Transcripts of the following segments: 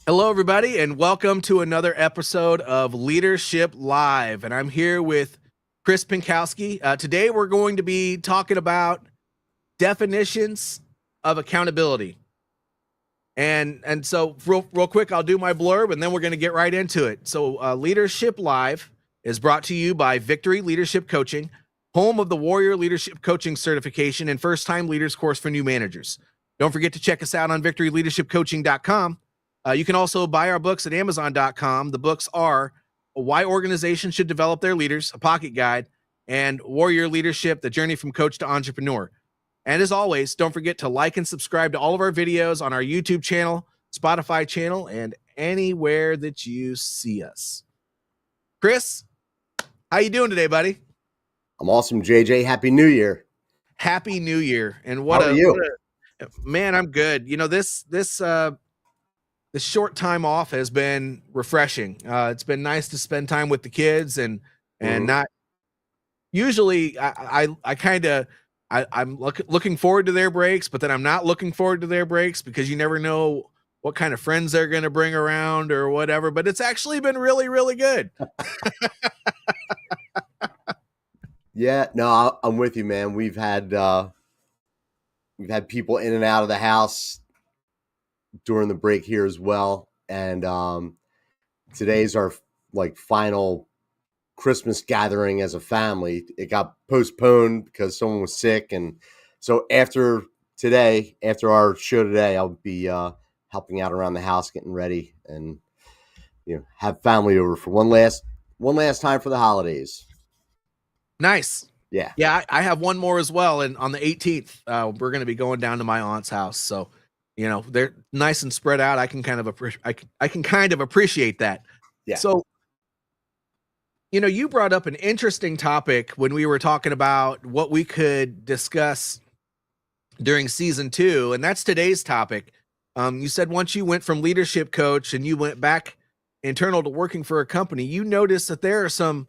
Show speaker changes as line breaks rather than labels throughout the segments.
Hello, everybody, and welcome to another episode of Leadership Live. And I'm here with Chris Pinkowski. Today, we're going to be talking about definitions of accountability. And so, real quick, I'll do my blurb, and then we're going to get right into it. So, Leadership Live is brought to you by Victory Leadership Coaching, home of the Warrior Leadership Coaching Certification and first-time leaders course for new managers. Don't forget to check us out on victoryleadershipcoaching.com. You can also buy our books at Amazon.com. The books are Why Organizations Should Develop Their Leaders, a pocket guide, and Warrior Leadership, the journey from coach to entrepreneur. And as always, don't forget to like and subscribe to all of our videos on our YouTube channel, Spotify channel, and anywhere that you see us. Chris, how you doing today, buddy?
I'm awesome, JJ. Happy New Year.
Happy New Year. And
How are you?
Man, I'm good. You know, this short time off has been refreshing. It's been nice to spend time with the kids and not usually I'm looking forward to their breaks, but then I'm not looking forward to their breaks because you never know what kind of friends they're going to bring around or whatever, but it's actually been really, really good.
Yeah, no, I'm with you, man. We've had people in and out of the house during the break here as well. And today's our final Christmas gathering as a family. It got postponed because someone was sick, and so after our show today, I'll be helping out around the house, getting ready, and have family over for one last time for the holidays.
Nice.
Yeah.
I have one more as well, and on the 18th, we're going to be going down to my aunt's house. So, they're nice and spread out. I can kind of appreciate that.
Yeah.
So, you brought up an interesting topic when we were talking about what we could discuss during season 2, and that's today's topic. You said once you went from leadership coach and you went back internal to working for a company, you noticed that there are some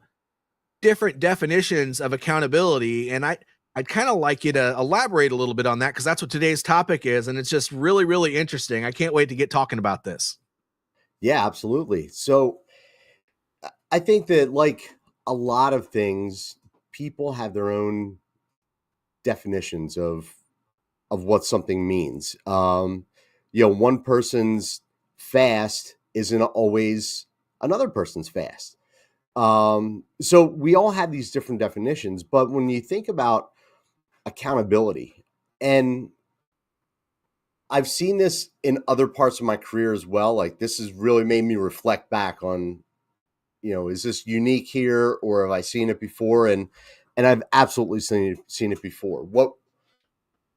different definitions of accountability. And I'd kind of like you to elaborate a little bit on that, because that's what today's topic is. And it's just really, really interesting. I can't wait to get talking about this.
Yeah, absolutely. So I think that, like a lot of things, people have their own definitions of what something means. One person's fast isn't always another person's fast. So we all have these different definitions, but when you think about accountability, and I've seen this in other parts of my career as well, like this has really made me reflect back on, is this unique here, or have I seen it before? And I've absolutely seen it before. What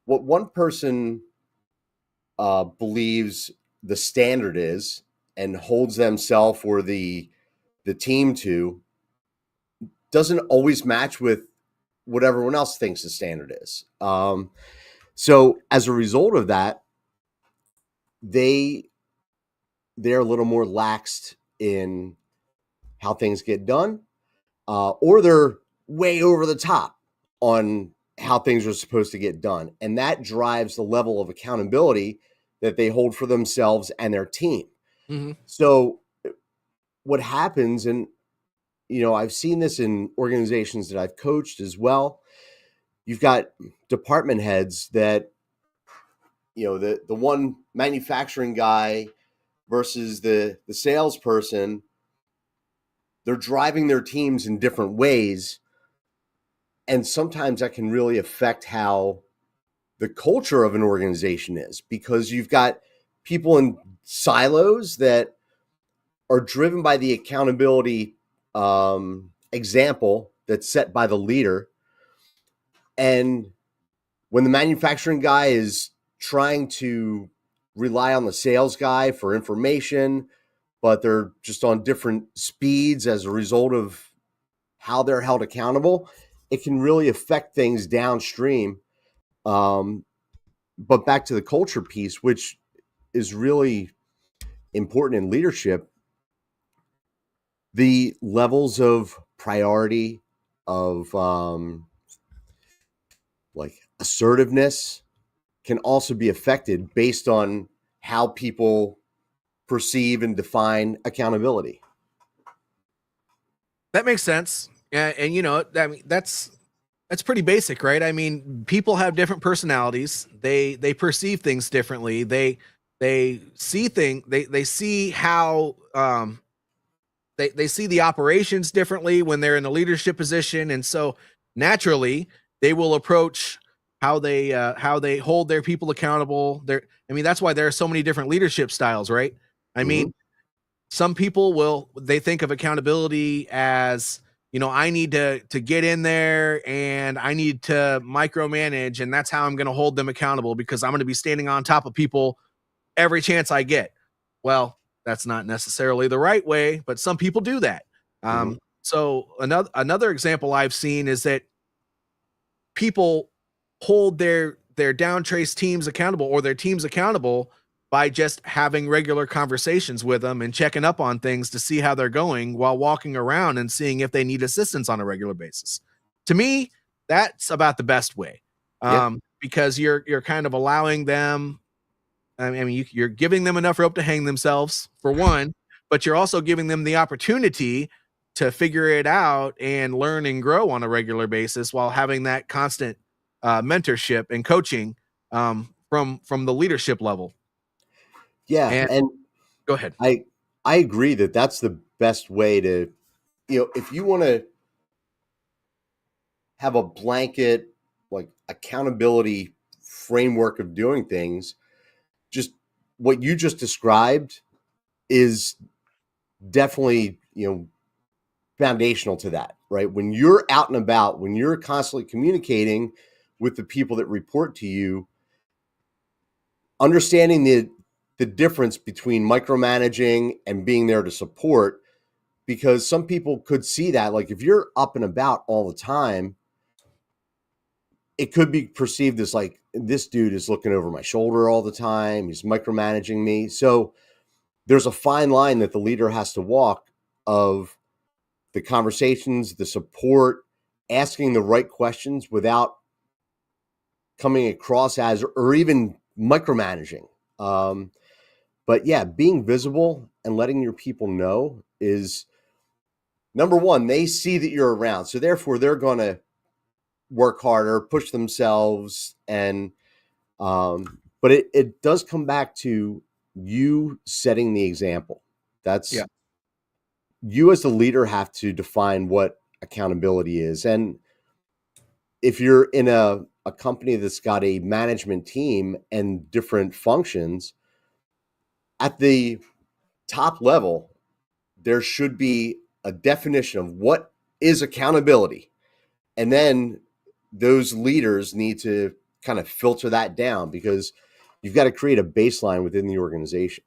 one person believes the standard is and holds themselves or the team to doesn't always match with what everyone else thinks the standard is. So as a result of that, they're a little more laxed in how things get done, or they're way over the top on how things are supposed to get done. And that drives the level of accountability that they hold for themselves and their team.
Mm-hmm.
So what happens, and I've seen this in organizations that I've coached as well. You've got department heads that, the one manufacturing guy versus the salesperson, they're driving their teams in different ways. And sometimes that can really affect how the culture of an organization is, because you've got people in silos that are driven by the accountability example that's set by the leader. And when the manufacturing guy is trying to rely on the sales guy for information, but they're just on different speeds as a result of how they're held accountable, it can really affect things downstream. But back to the culture piece, which is really important in leadership, the levels of priority of assertiveness can also be affected based on how people perceive and define accountability.
That makes sense. And you know, I mean, that's pretty basic, right? I mean, people have different personalities. They perceive things differently. They see they see how they see the operations differently when they're in a leadership position, and so naturally they will approach how they hold their people accountable. I mean, that's why there are so many different leadership styles, right? I
Mm-hmm.
mean, some people will they think of accountability as, you know, I need to get in there and I need to micromanage, and that's how I'm going to hold them accountable because I'm going to be standing on top of people every chance I get. Well, that's not necessarily the right way, but some people do that.
Mm-hmm.
So another example I've seen is that people hold their down trace teams accountable or their teams accountable by just having regular conversations with them and checking up on things to see how they're going while walking around and seeing if they need assistance on a regular basis. To me, that's about the best way,
Yeah.
because you're kind of allowing them. I mean, you're giving them enough rope to hang themselves for one, but you're also giving them the opportunity to figure it out and learn and grow on a regular basis while having that constant mentorship and coaching from the leadership level.
Yeah.
And
And
go ahead.
I agree that that's the best way to, if you want to have a blanket like accountability framework of doing things, just what you just described is definitely, foundational to that, right? When you're out and about, when you're constantly communicating with the people that report to you, understanding the difference between micromanaging and being there to support, because some people could see that, like, if you're up and about all the time, it could be perceived as like, this dude is looking over my shoulder all the time, he's micromanaging me. So there's a fine line that the leader has to walk of the conversations, the support, asking the right questions without coming across as or even micromanaging. Um, but yeah, being visible and letting your people know is number one. They see that you're around, so therefore they're going to work harder, push themselves, and but it does come back to you setting the example.
Yeah.
That's you as the leader have to define what accountability is. And if you're in a company that's got a management team and different functions, at the top level, there should be a definition of what is accountability. And then those leaders need to kind of filter that down, because you've got to create a baseline within the organization.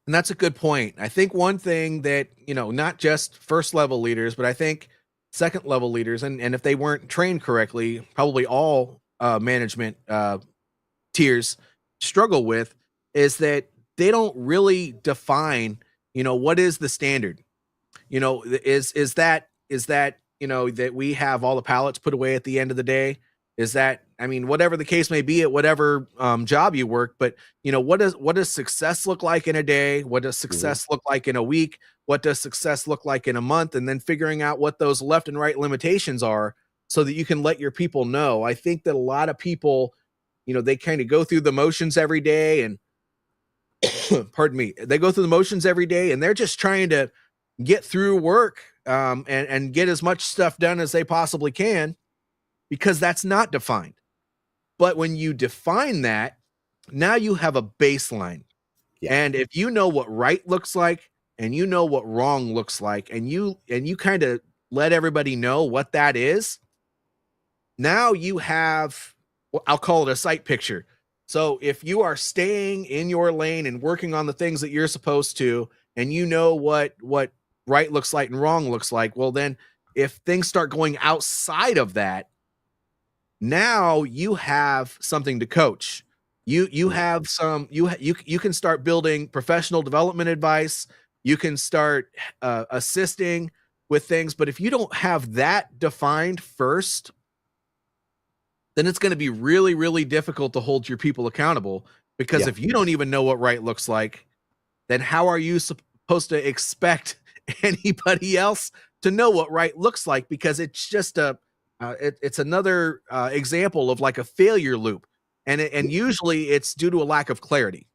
And that's a good point. I think one thing that, you know, not just first level leaders, but I think second level leaders, and if they weren't trained correctly, probably all management tiers struggle with, is that they don't really define, you know, what is the standard. You know, is that you know that we have all the pallets put away at the end of the day? Is that, I mean, whatever the case may be at whatever job you work, but you know, what does success look like in a day? What does
Mm-hmm.
success look like in a week? What does success look like in a month? And then figuring out what those left and right limitations are so that you can let your people know. I think that a lot of people, you know, they kind of go through the motions every day and pardon me, they go through the motions every day and they're just trying to get through work, and get as much stuff done as they possibly can because that's not defined. But when you define that, now you have a baseline.
Yeah.
And if you know what right looks like and you know what wrong looks like, and you kind of let everybody know what that is, now you have, well, I'll call it a sight picture. So if you are staying in your lane and working on the things that you're supposed to, and you know what right looks like and wrong looks like, well then if things start going outside of that, now you have something to coach. You
Mhm.
have some you can start building professional development advice. You can start assisting with things, but if you don't have that defined first, then it's going to be really difficult to hold your people accountable, because
Yeah.
if you don't even know what right looks like, then how are you supposed to expect anybody else to know what right looks like? Because it's just it's another example of like a failure loop, and usually it's due to a lack of clarity.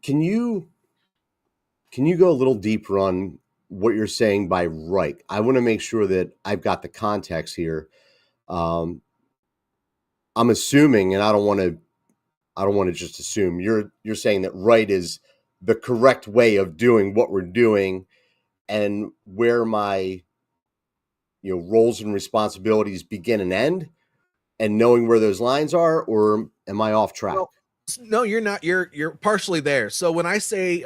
Can you go a little deeper on what you're saying by right? I want to make sure that I've got the context here. Um, I'm assuming, and I don't want to just assume you're saying that right is the correct way of doing what we're doing, and where my roles and responsibilities begin and end, and knowing where those lines are, or am I off track?
Well, no, you're not. You're partially there. So when I say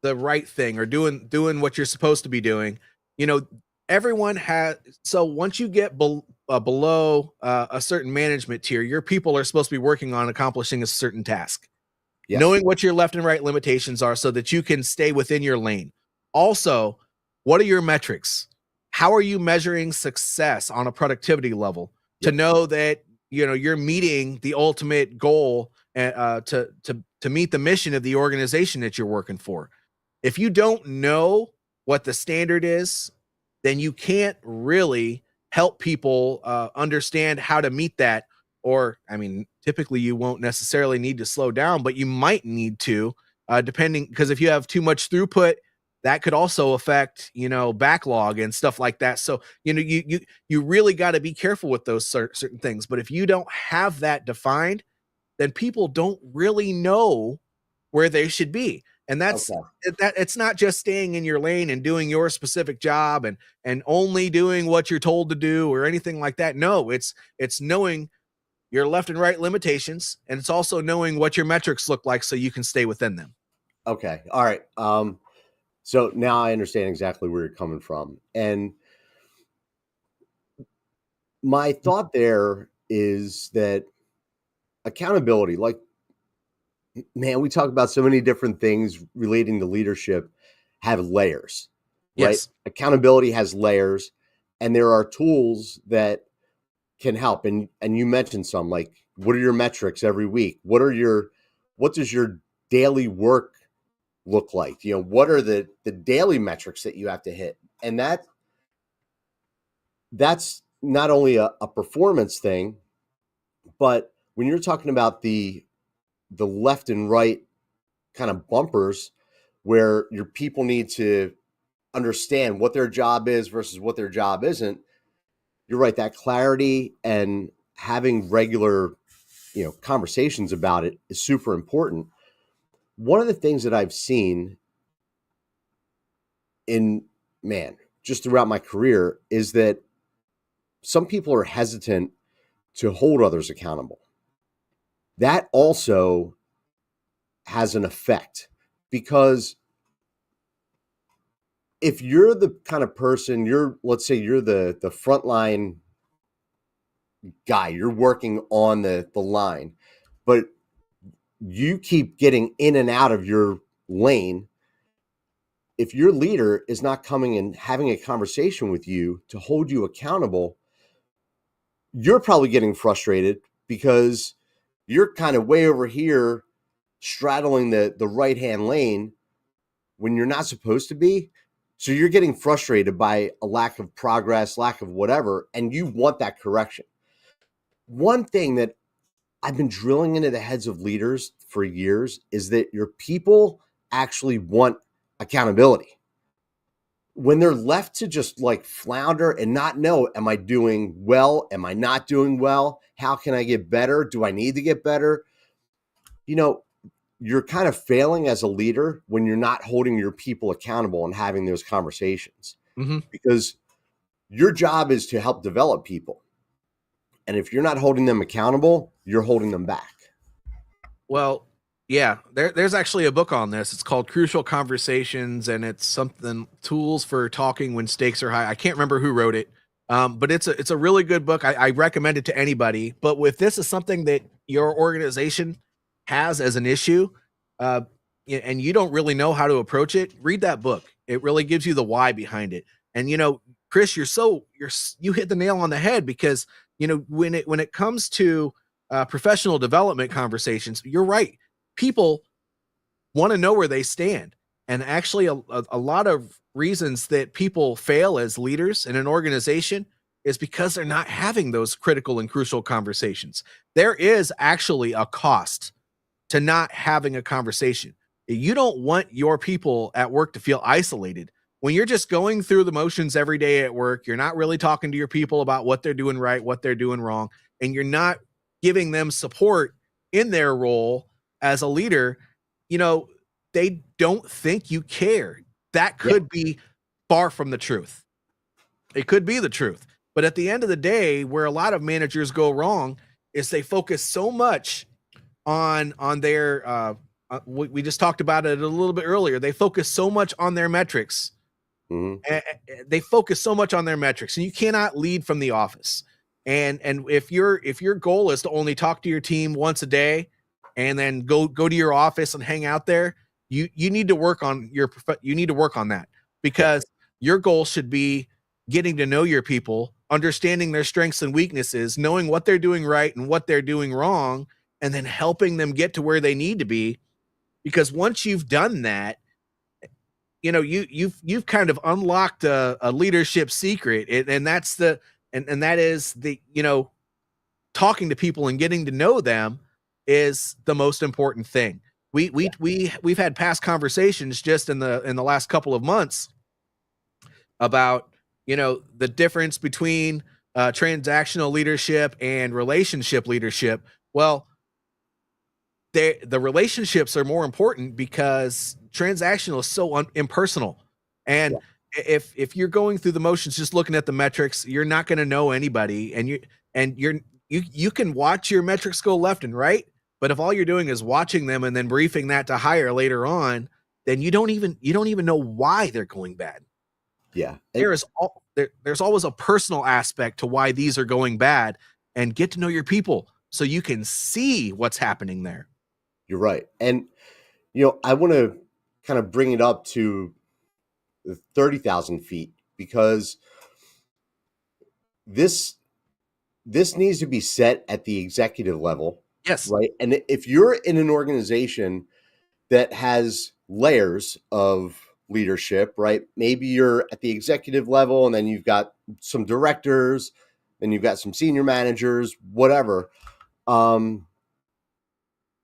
the right thing or doing what you're supposed to be doing, you know, everyone has. So once you get below a certain management tier, your people are supposed to be working on accomplishing a certain task,
Yes.
knowing what your left and right limitations are so that you can stay within your lane. Also, what are your metrics? How are you measuring success on a productivity level to
Yep.
know that you're meeting the ultimate goal to meet the mission of the organization that you're working for? If you don't know what the standard is, then you can't really help people understand how to meet that. Or, I mean, typically you won't necessarily need to slow down, but you might need to, depending, because if you have too much throughput, that could also affect, backlog and stuff like that. So, you really got to be careful with those certain things. But if you don't have that defined, then people don't really know where they should be. And that's
Okay.
that it's not just staying in your lane and doing your specific job and only doing what you're told to do or anything like that. No, it's knowing your left and right limitations, and it's also knowing what your metrics look like so you can stay within them.
Okay. All right. So now I understand exactly where you're coming from, and my thought there is that accountability, like, man, we talk about so many different things relating to leadership, have layers, right?
Yes.
Accountability has layers, and there are tools that can help. And you mentioned some, like, what are your metrics every week? What does your daily work look like? What are the daily metrics that you have to hit? And that's not only a performance thing, but when you're talking about the left and right kind of bumpers, where your people need to understand what their job is versus what their job isn't, you're right, that clarity and having regular conversations about it is super important. One of the things that I've seen in, man, just throughout my career, is that some people are hesitant to hold others accountable. That also has an effect, because if you're the kind of person, let's say you're the frontline guy, you're working on the line, but you keep getting in and out of your lane. If your leader is not coming and having a conversation with you to hold you accountable, you're probably getting frustrated because you're kind of way over here straddling the right hand lane when you're not supposed to be. So you're getting frustrated by a lack of progress, lack of whatever, and you want that correction. One thing that I've been drilling into the heads of leaders for years is that your people actually want accountability. When they're left to just like flounder and not know, am I doing well? Am I not doing well? How can I get better? Do I need to get better? You know, you're kind of failing as a leader when you're not holding your people accountable and having those conversations,
Mm-hmm.
because your job is to help develop people. And if you're not holding them accountable, you're holding them back.
Well, yeah, there's actually a book on this. It's called Crucial Conversations, and it's something tools for talking when stakes are high. I can't remember who wrote it, but it's a really good book. I recommend it to anybody. But with this is something that your organization has as an issue, uh, and you don't really know how to approach it, read that book. It really gives you the why behind it. And Chris, you hit the nail on the head, because when it comes to professional development conversations, you're right. People want to know where they stand. And actually, a lot of reasons that people fail as leaders in an organization is because they're not having those critical and crucial conversations. There is actually a cost to not having a conversation. You don't want your people at work to feel isolated. When you're just going through the motions every day at work, you're not really talking to your people about what they're doing right, what they're doing wrong, and you're not giving them support in their role as a leader, you know, they don't think you care. That
Yeah.
could be far from the truth. It could be the truth. But at the end of the day, where a lot of managers go wrong is they focus so much on their we just talked about it a little bit earlier. They focus so much on their metrics.
Mhm.
They focus so much on their metrics, and you cannot lead from the office. And if your goal is to only talk to your team once a day and then go to your office and hang out there, you need to work on that,
Yeah.
because your goal should be getting to know your people, understanding their strengths and weaknesses, knowing what they're doing right and what they're doing wrong, and then helping them get to where they need to be. Because once you've done that, you've kind of unlocked a leadership secret, and that's and that is talking to people and getting to know them is the most important thing. We've had past conversations just in the last couple of months about the difference between transactional leadership and relationship leadership. Well, the relationships are more important because transactional is so impersonal. And
Yeah.
if you're going through the motions just looking at the metrics, you're not going to know anybody, and you can watch your metrics go left and right, but if all you're doing is watching them and then briefing that to hire later on, then you don't even know why they're going bad.
Yeah. And
There's always a personal aspect to why these are going bad, and get to know your people so you can see what's happening there.
you're right. And, I want to kind of bring it up to the 30,000 feet, because this this needs to be set at the executive level,
Yes.
right? And if you're in an organization that has layers of leadership, right? Maybe you're at the executive level and then you've got some directors, and you've got some senior managers, whatever. Um,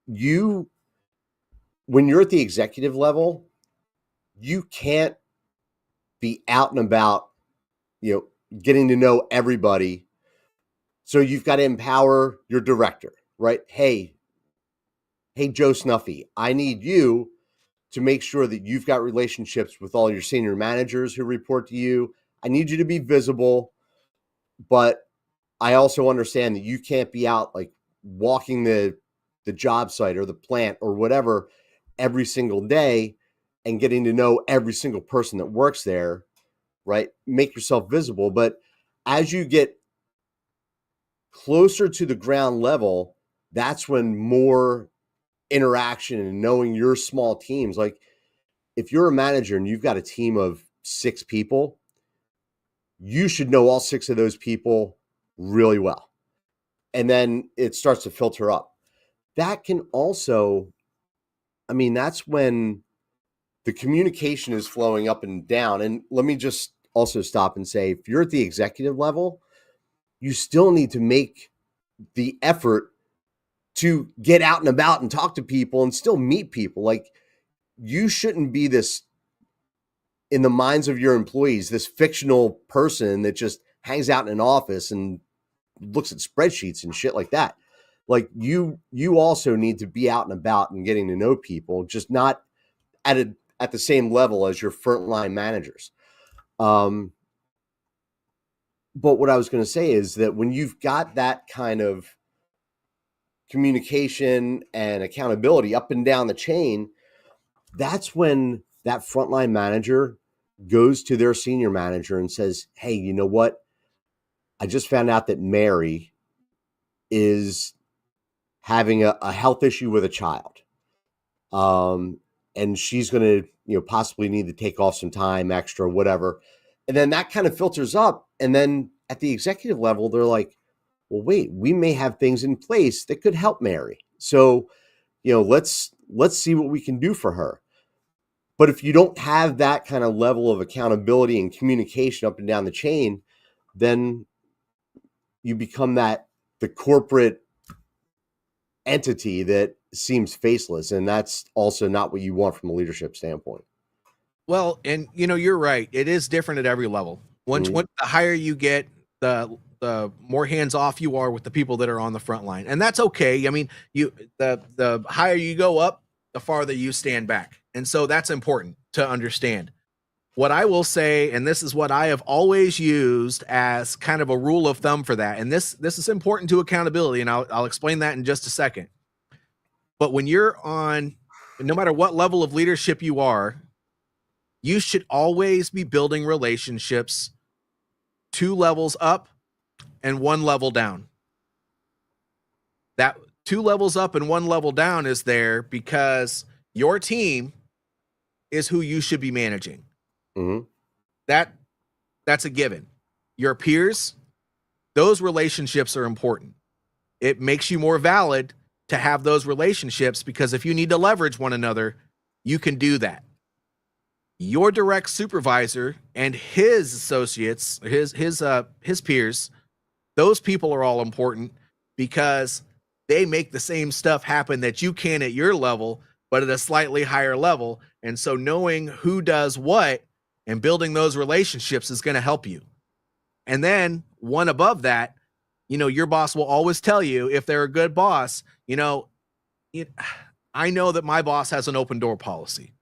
you When you're at the executive level, you can't be out and about, getting to know everybody. So you've got to empower your director, right? Hey, Joe Snuffy, I need you to make sure that you've got relationships with all your senior managers who report to you. I need you to be visible, but I also understand that you can't be out like walking the job site or the plant or whatever every single day and getting to know every single person that works there, right? Make yourself visible, but as you get closer to the ground level, that's when more interaction and knowing your small teams, like if you're a manager and you've got a team of 6 people, you should know all 6 of those people really well. And then it starts to filter up. That can also, that's when the communication is flowing up and down. And let me just also stop and say, if you're at the executive level, you still need to make the effort to get out and about and talk to people and still meet people. Like, you shouldn't be this, in the minds of your employees, this fictional person that just hangs out in an office and looks at spreadsheets and shit like that. Like, you also need to be out and about and getting to know people, just not at the same level as your frontline managers. But what I was going to say is that when you've got that kind of communication and accountability up and down the chain, that's when that frontline manager goes to their senior manager and says, hey, you know what? I just found out that Mary is having a health issue with a child. And she's going to, possibly need to take off some time extra, whatever. And then that kind of filters up. And then at the executive level, they're like, well, wait, we may have things in place that could help Mary. So, let's let's see what we can do for her. But if you don't have that kind of level of accountability and communication up and down the chain, then you become the corporate entity that seems faceless. And that's also not what you want from a leadership standpoint.
Well, and you're right. It is different at every level. Once
Mhm.
the higher you get, the more hands off you are with the people that are on the front line, and that's okay. I mean, the higher you go up, the farther you stand back, and so that's important to understand. What I will say, and this is what I have always used as kind of a rule of thumb for that, and this is important to accountability, and I'll explain that in just a second. But when you're on, no matter what level of leadership you are, you should always be building relationships 2 levels up and 1 level down. That 2 levels up and 1 level down is there because your team is who you should be managing.
Mhm.
That's a given. Your peers, those relationships are important. It makes you more valid to have those relationships because if you need to leverage one another, you can do that. Your direct supervisor and his associates, his peers, those people are all important because they make the same stuff happen that you can at your level, but at a slightly higher level. And so knowing who does what and building those relationships is going to help you. And then one above that, your boss will always tell you if they're a good boss, I know that my boss has an open door policy.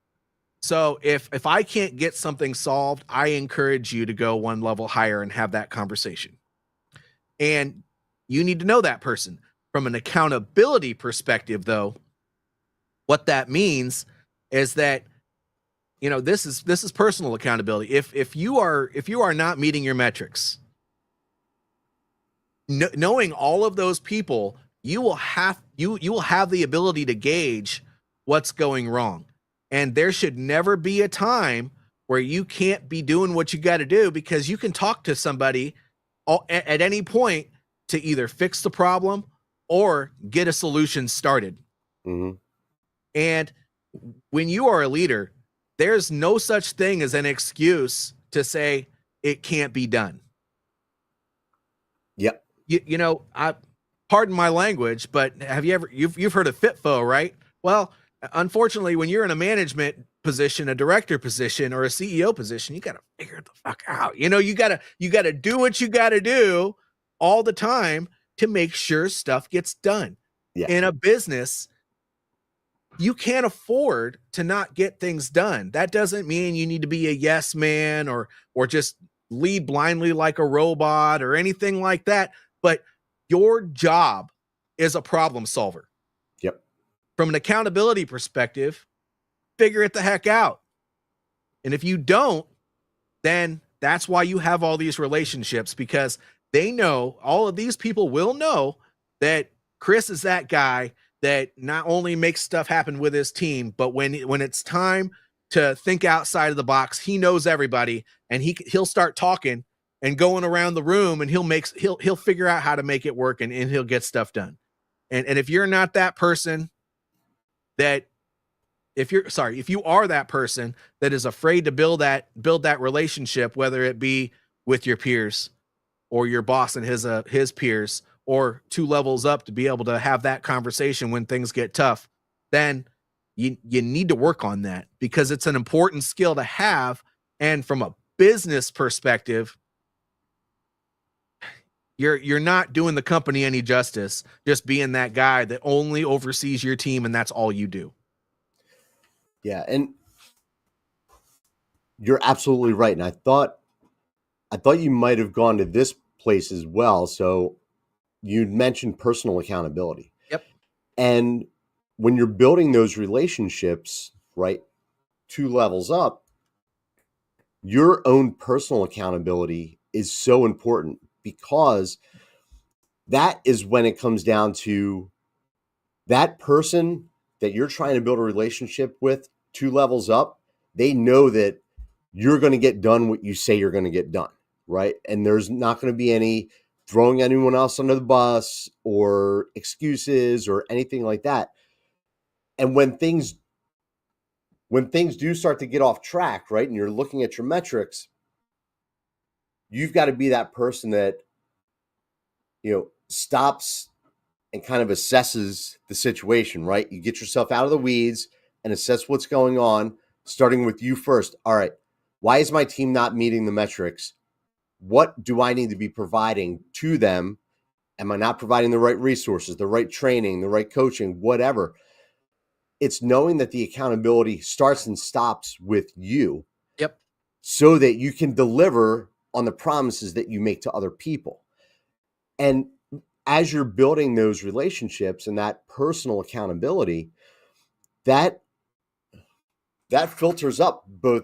So if I can't get something solved, I encourage you to go 1 level higher and have that conversation. And you need to know that person. From an accountability perspective, though, what that means is that this is personal accountability. If you are not meeting your metrics, knowing all of those people, you will have the ability to gauge what's going wrong. And there should never be a time where you can't be doing what you got to do because you can talk to somebody at any point to either fix the problem or get a solution started.
Mhm.
And when you are a leader, there's no such thing as an excuse to say it can't be done.
Yep.
I pardon my language, but have you ever you've heard of FITFO, right? Well, unfortunately, when you're in a management position, a director position, or a CEO position, you got to figure the fuck out. You gotta do what you got to do all the time to make sure stuff gets done.
Yeah.
In a business, you can't afford to not get things done. That doesn't mean you need to be a yes man or just lead blindly like a robot or anything like that. But your job is a problem solver.
Yep.
From an accountability perspective, figure it the heck out. And if you don't, then that's why you have all these relationships because they know, all of these people will know that Chris is that guy that not only makes stuff happen with his team, but when it's time to think outside of the box, he knows everybody and he'll start talking and going around the room and he'll figure out how to make it work and he'll get stuff done. And if you're not that person that if you are that person that is afraid to build that relationship, whether it be with your peers or your boss and his peers or 2 levels up to be able to have that conversation when things get tough, then you need to work on that because it's an important skill to have. And from a business perspective, you're not doing the company any justice just being that guy that only oversees your team and that's all you do.
Yeah. And you're absolutely right. And I thought you might have gone to this place as well. So you mentioned personal accountability.
Yep.
And when you're building those relationships, right, 2 levels up, your own personal accountability is so important because that is when it comes down to that person that you're trying to build a relationship with 2 levels up. They know that you're going to get done what you say you're going to get done, right? And there's not going to be any throwing anyone else under the bus or excuses or anything like that. And when things do start to get off track, right, and you're looking at your metrics, you've got to be that person that, stops and kind of assesses the situation, right? You get yourself out of the weeds and assess what's going on, starting with you first. All right, why is my team not meeting the metrics? What do I need to be providing to them? Am I not providing the right resources, the right training, the right coaching, whatever? It's knowing that the accountability starts and stops with you
Yep.
so that you can deliver on the promises that you make to other people. And as you're building those relationships and that personal accountability, that filters up both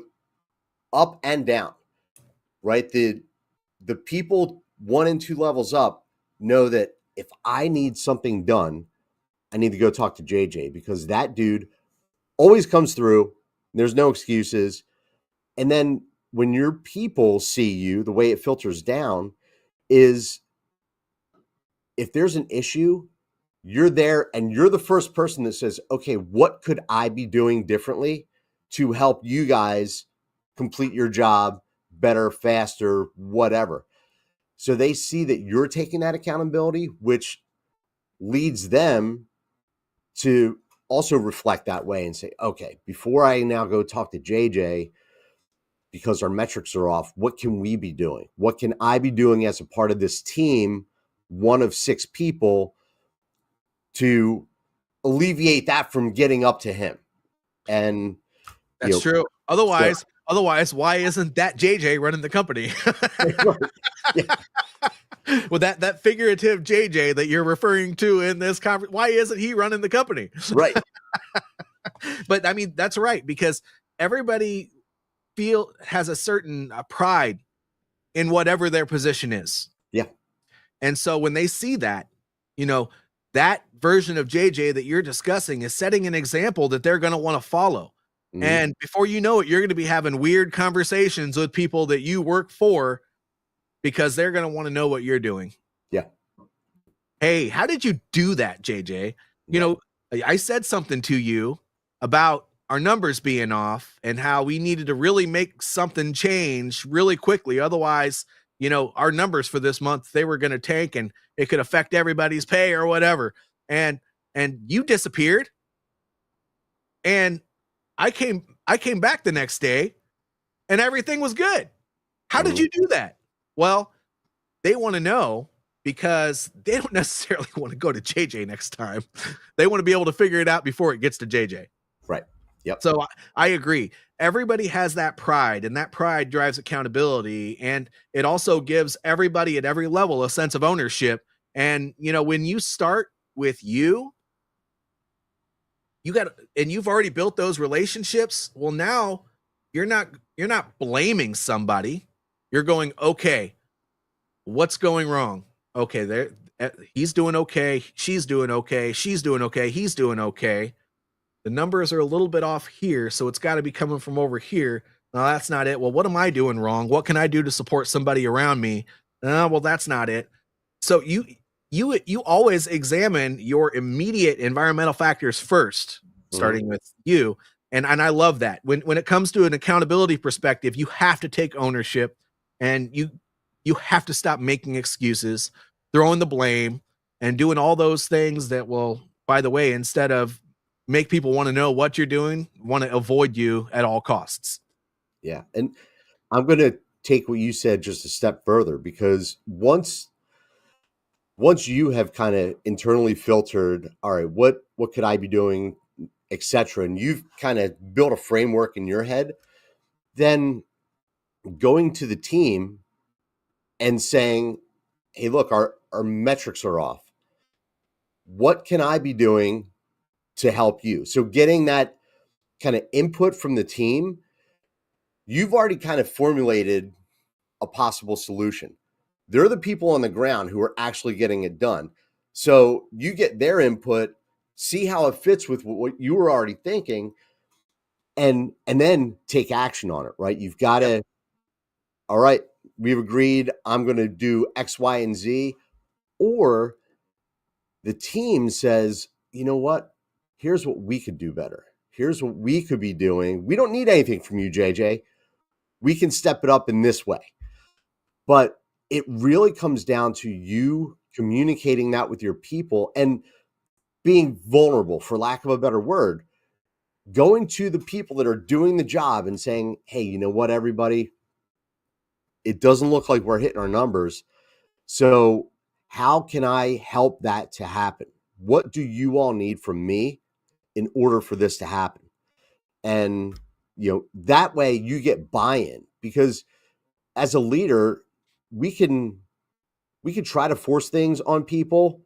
up and down, right? The people 1 and 2 levels up know that if I need something done, I need to go talk to JJ because that dude always comes through. There's no excuses. And then when your people see you, the way it filters down is if there's an issue, you're there and you're the first person that says, okay, what could I be doing differently to help you guys complete your job better, faster, whatever. So they see that you're taking that accountability, which leads them to also reflect that way and say, okay, before I now go talk to JJ, because our metrics are off, what can we be doing? What can I be doing as a part of this team, one of 6 people, to alleviate that from getting up to him? And
That's
you
true.
so
Otherwise, why isn't that JJ running the company?
right. Yeah,
Well, that figurative JJ that you're referring to in this conference, why isn't he running the company?
right.
But I mean, that's right, because everybody has a certain pride in whatever their position is.
Yeah.
And so when they see that, you know, that version of JJ that you're discussing is setting an example that they're going to want to follow.
Mhm.
And before you know it, you're going to be having weird conversations with people that you work for because they're going to want to know what you're doing.
Yeah.
Hey, how did you do that, JJ? You
Right.
know, I said something to you about our numbers being off and how we needed to really make something change really quickly. Otherwise, our numbers for this month, they were going to tank and it could affect everybody's pay or whatever. And you disappeared. And I came back the next day and everything was good. How did
Mhm.
you do that? Well, they want to know because they don't necessarily want to go to JJ next time. They want to be able to figure it out before it gets to JJ.
Right. Yep.
So I agree. Everybody has that pride, and that pride drives accountability. And it also gives everybody at every level a sense of ownership. And, when you start with and you've already built those relationships. Well, now you're not blaming somebody. You're going, okay, what's going wrong? Okay, he's doing okay, she's doing okay, she's doing okay, he's doing okay. The numbers are a little bit off here, so it's got to be coming from over here. No, that's not it. Well, what am I doing wrong? What can I do to support somebody around me? Well, that's not it. So you always examine your immediate environmental factors first,
Mhm.
starting with you. And I love that. When it comes to an accountability perspective, you have to take ownership and you have to stop making excuses, throwing the blame, and doing all those things that will, by the way, instead of make people want to know what you're doing, want to avoid you at all costs.
Yeah. And I'm going to take what you said just a step further because once you have kind of internally filtered, all right, what could I be doing, etc., and you've kind of built a framework in your head, then going to the team and saying, hey, look, our metrics are off. What can I be doing to help you? So getting that kind of input from the team, you've already kind of formulated a possible solution. They're the people on the ground who are actually getting it done. So you get their input, see how it fits with what you were already thinking, and then take action on it, right? You've got
Yep.
to, all right, we've agreed I'm going to do X, Y, and Z. Or the team says, you know what? here's what we could do better. Here's what we could be doing. We don't need anything from you, JJ. We can step it up in this way. But it really comes down to you communicating that with your people and being vulnerable, for lack of a better word, going to the people that are doing the job and saying, hey, you know what, everybody? It doesn't look like we're hitting our numbers. So, how can I help that to happen? What do you all need from me in order for this to happen? And, that way you get buy-in, because as a leader, we can try to force things on people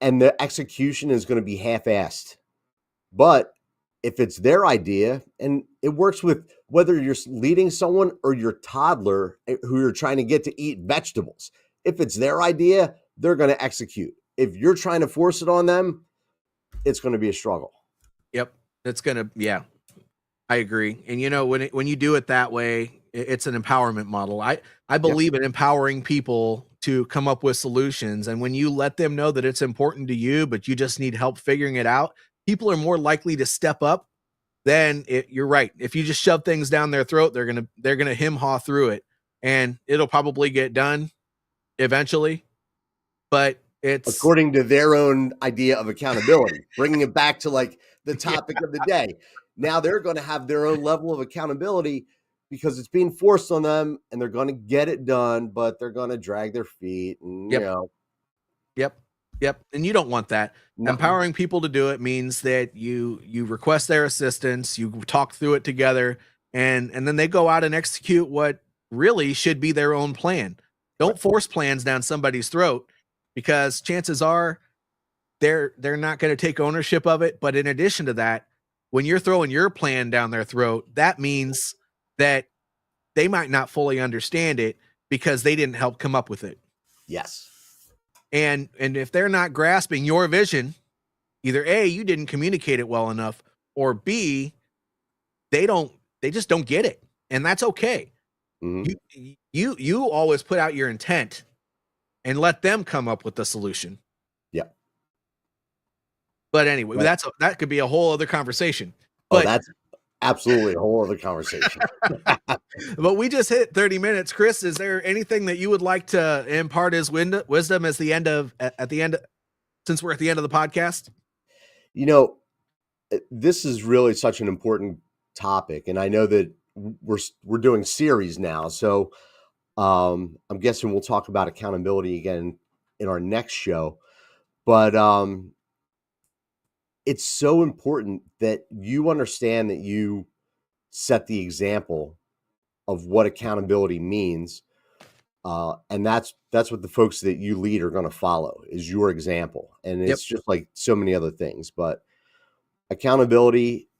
and the execution is going to be half-assed. But if it's their idea, and it works with whether you're leading someone or your toddler who you're trying to get to eat vegetables, if it's their idea, they're going to execute. If you're trying to force it on them, it's going to be a struggle.
Yep. It's going to, yeah, I agree. And when you do it that way, it's an empowerment model. I believe in empowering people to come up with solutions. And when you let them know that it's important to you, but you just need help figuring it out, people are more likely to step up. Then you're right. If you just shove things down their throat, they're gonna hem-haw through it, and it'll probably get done eventually. But it's
according to their own idea of accountability, bringing it back to like the topic of the day. Now they're going to have their own level of accountability because it's being forced on them, and they're going to get it done, but they're going to drag their feet and,
Yep. And you don't want that. No. Empowering people to do it means that you request their assistance, you talk through it together, and then they go out and execute what really should be their own plan. Don't force plans down somebody's throat, because chances are they're not going to take ownership of it. But in addition to that, when you're throwing your plan down their throat, that means that they might not fully understand it because they didn't help come up with it.
Yes.
And if they're not grasping your vision, either A, you didn't communicate it well enough, or B, they just don't get it. And that's okay. Mm-hmm. You always put out your intent and let them come up with the solution.
Yeah.
But anyway, that could be a whole other conversation. But
that's absolutely a whole other conversation.
But we just hit 30 minutes. Chris, is there anything that you would like to impart as wisdom at the end, since we're at the end of the podcast?
This is really such an important topic, and I know that we're doing series now. So I'm guessing we'll talk about accountability again in our next show. But it's so important that you understand that you set the example of what accountability means. And that's what the folks that you lead are going to follow, is your example. And it's just like so many other things, but accountability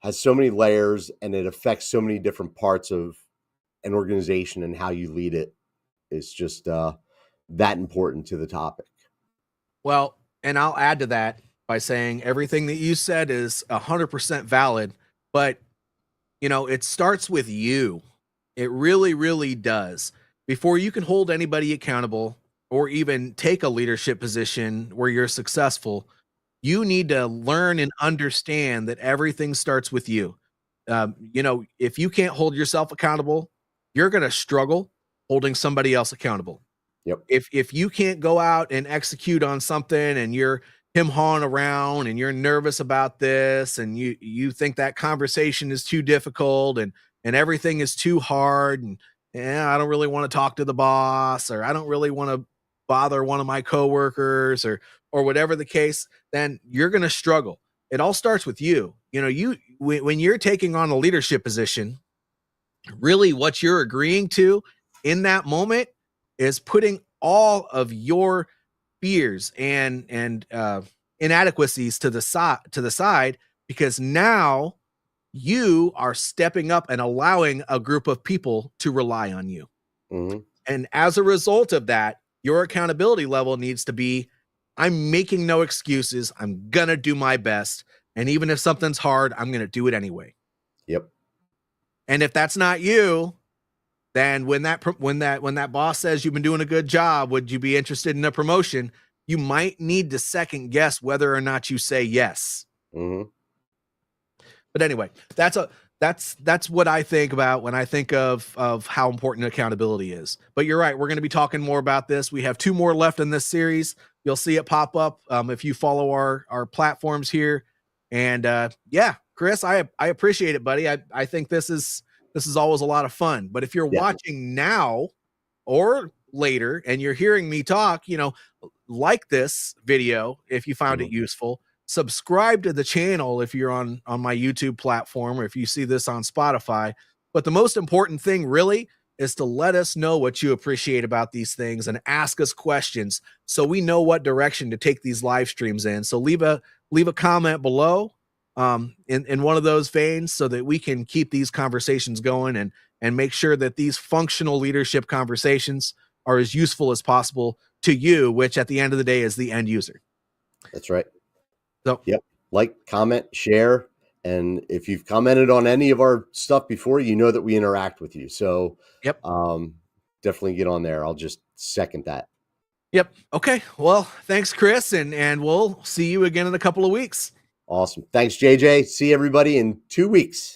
has so many layers, and it affects so many different parts of an organization, and how you lead it is just that important to the topic.
Well, and I'll add to that by saying everything that you said is 100% valid, but it starts with you. It really, really does. Before you can hold anybody accountable or even take a leadership position where you're successful, you need to learn and understand that everything starts with you. If you can't hold yourself accountable, you're going to struggle holding somebody else accountable.
Yep.
If you can't go out and execute on something, and you're him-hawing around and you're nervous about this, and you think that conversation is too difficult and everything is too hard, and I don't really want to talk to the boss, or I don't really want to bother one of my coworkers, or whatever the case, then you're going to struggle. It all starts with you. When you're taking on a leadership position, really what you're agreeing to in that moment is putting all of your fears and inadequacies to the side, because now you are stepping up and allowing a group of people to rely on you. Mm-hmm. And as a result of that, your accountability level needs to be, I'm making no excuses. I'm going to do my best. And even if something's hard, I'm going to do it anyway.
Yep.
And if that's not you, then when that boss says you've been doing a good job, would you be interested in a promotion? You might need to second guess whether or not you say yes.
Mhm.
But anyway, that's what I think about when I think of how important accountability is. But you're right, we're going to be talking more about this. We have 2 more left in this series. You'll see it pop up if you follow our platforms here. And yeah, Chris, I appreciate it, buddy. I think this is always a lot of fun. But if you're
Yeah.
watching now or later and you're hearing me talk, like this video if you found it
Mhm.
useful. Subscribe to the channel if you're on my YouTube platform or if you see this on Spotify. But the most important thing really is to let us know what you appreciate about these things and ask us questions so we know what direction to take these live streams in. So leave a comment below in one of those veins so that we can keep these conversations going and make sure that these functional leadership conversations are as useful as possible to you, which at the end of the day is the end user.
That's right.
So,
Yep. Like, comment, share, and if you've commented on any of our stuff before, you know that we interact with you. So,
yep.
definitely get on there. I'll just second that.
Yep. Okay. Well, thanks, Chris, and we'll see you again in a couple of weeks.
Awesome. Thanks, JJ. See everybody in 2 weeks.